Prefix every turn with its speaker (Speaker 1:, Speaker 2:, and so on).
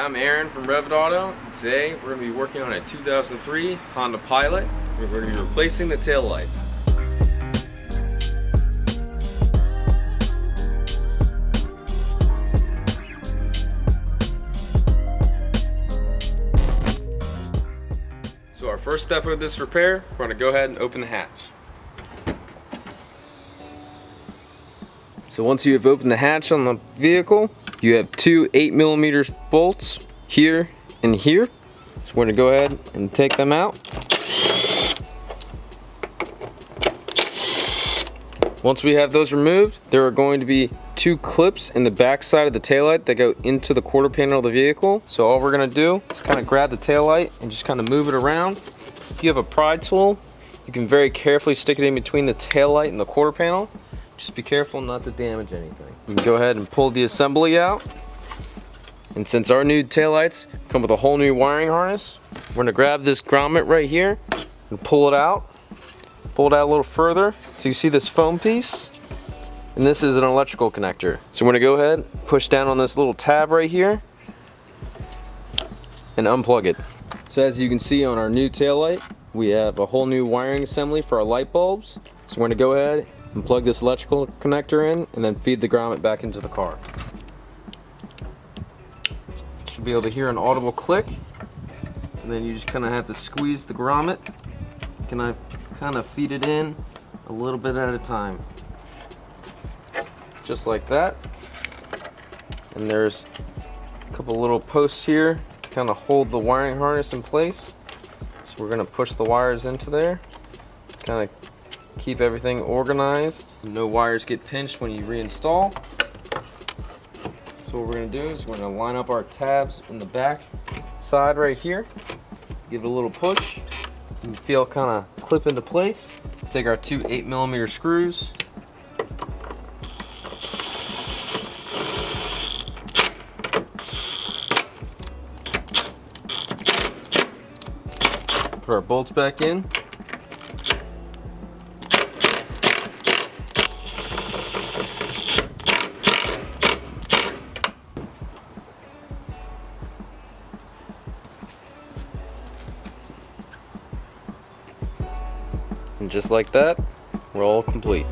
Speaker 1: Hi, I'm Aaron from RevitAuto. Today we're going to be working on a 2003 Honda Pilot. We're going to be replacing the taillights. So our first step of this repair, we're going to go ahead and open the hatch. So once you have opened the hatch on the vehicle, you have two 8mm bolts here and here. So we're going to go ahead and take them out. Once we have those removed, there are going to be two clips in the back side of the taillight that go into the quarter panel of the vehicle. So all we're going to do is kind of grab the taillight and just kind of move it around. If you have a pry tool, you can very carefully stick it in between the taillight and the quarter panel. Just be careful not to damage anything. You can go ahead and pull the assembly out. And since our new taillights come with a whole new wiring harness, we're going to grab this grommet right here and pull it out. Pull it out a little further so you see this foam piece. And this is an electrical connector. So we're going to go ahead, push down on this little tab right here and unplug it. So as you can see on our new taillight, we have a whole new wiring assembly for our light bulbs. So we're going to go ahead and plug this electrical connector in and then feed the grommet back into the car. Should be able to hear an audible click, and then you just kind of have to squeeze the grommet. Can I kind of feed it in a little bit at a time, just like that. And there's a couple little posts here to kind of hold the wiring harness in place. So we're going to push the wires into there, kind of keep everything organized. No wires get pinched when you reinstall. So what we're going to do is we're going to line up our tabs in the back side right here. Give it a little push. You can feel it kind of clip into place. Take our two 8mm screws. Put our bolts back in. And just like that, we're all complete.